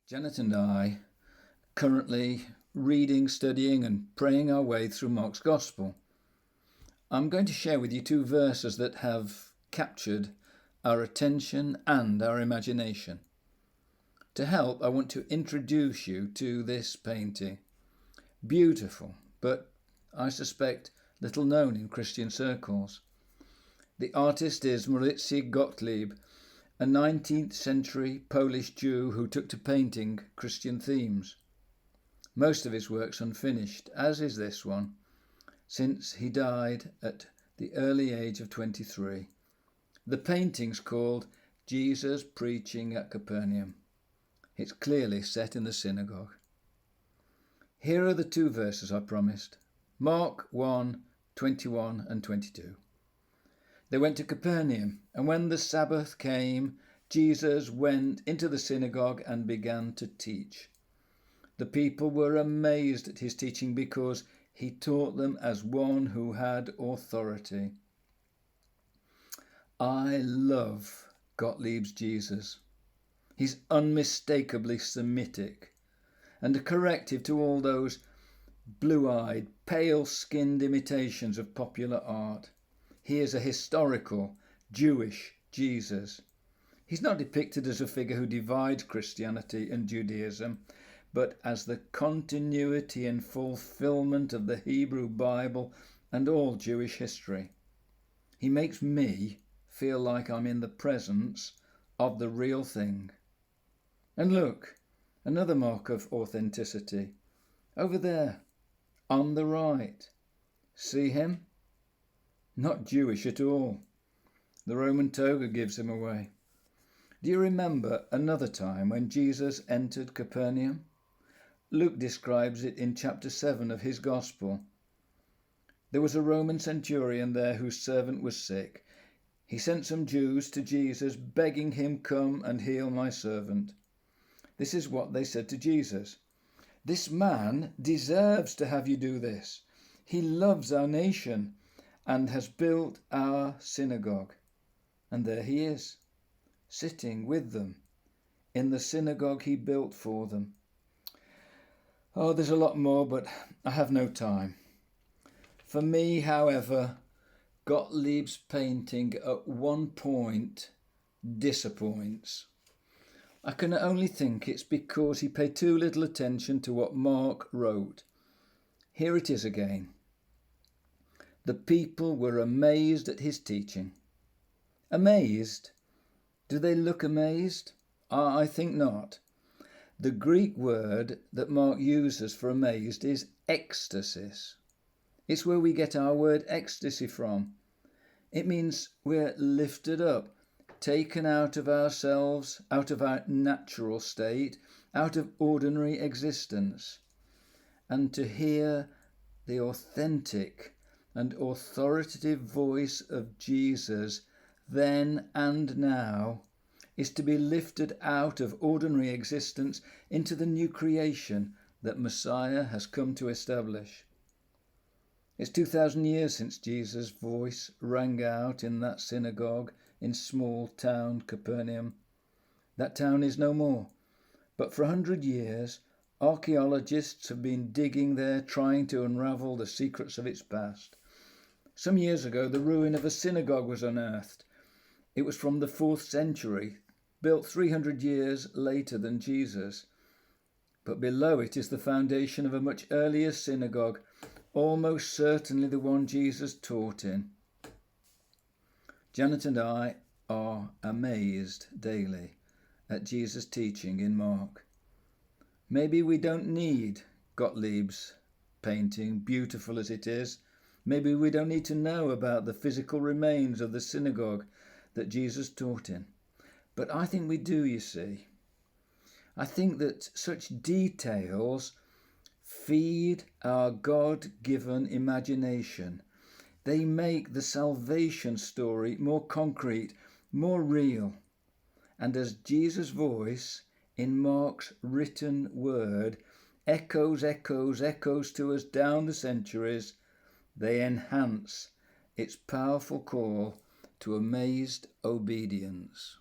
Janet and I currently reading, studying and praying our way through Mark's Gospel. I'm going to share with you two verses that have captured our attention and our imagination. To help, I want to introduce you to this painting. Beautiful, but I suspect little known in Christian circles. The artist is Maurycy Gottlieb, a 19th century Polish Jew who took to painting Christian themes. Most of his work's unfinished, as is this one, since he died at the early age of 23. The painting's called Jesus Preaching at Capernaum. It's clearly set in the synagogue. Here are the two verses I promised. Mark 1:21 and 22. They went to Capernaum, and when the Sabbath came, Jesus went into the synagogue and began to teach. The people were amazed at his teaching because he taught them as one who had authority. I love Gottlieb's Jesus. He's unmistakably Semitic and a corrective to all those blue-eyed, pale-skinned imitations of popular art. He is a historical, Jewish Jesus. He's not depicted as a figure who divides Christianity and Judaism, but as the continuity and fulfillment of the Hebrew Bible and all Jewish history. He makes me feel like I'm in the presence of the real thing. And look, another mark of authenticity. Over there, on the right. See him? Not Jewish at all. The Roman toga gives him away. Do you remember another time when Jesus entered Capernaum? Luke describes it in chapter 7 of his Gospel. There was a Roman centurion there whose servant was sick. He sent some Jews to Jesus, begging him, "Come and heal my servant." This is what they said to Jesus. "This man deserves to have you do this. He loves our nation and has built our synagogue." And there he is, sitting with them in the synagogue he built for them. Oh, there's a lot more, but I have no time. For me, however, Gottlieb's painting at one point disappoints. I can only think it's because he paid too little attention to what Mark wrote. Here it is again. The people were amazed at his teaching. Amazed? Do they look amazed? I think not. The Greek word that Mark uses for amazed is ecstasis. It's where we get our word ecstasy from. It means we're lifted up, taken out of ourselves, out of our natural state, out of ordinary existence. And to hear the authentic and authoritative voice of Jesus then and now is to be lifted out of ordinary existence into the new creation that Messiah has come to establish. It's 2,000 years since Jesus' voice rang out in that synagogue in small town Capernaum. That town is no more, but for 100 years archaeologists have been digging there, trying to unravel the secrets of its past. Some years ago, the ruin of a synagogue was unearthed. It was from the 4th century, built 300 years later than Jesus. But below it is the foundation of a much earlier synagogue, almost certainly the one Jesus taught in. Janet and I are amazed daily at Jesus' teaching in Mark. Maybe we don't need Gottlieb's painting, beautiful as it is. Maybe we don't need to know about the physical remains of the synagogue that Jesus taught in. But I think we do, you see. I think that such details feed our God-given imagination. They make the salvation story more concrete, more real. And as Jesus' voice in Mark's written word echoes to us down the centuries, they enhance its powerful call to amazed obedience.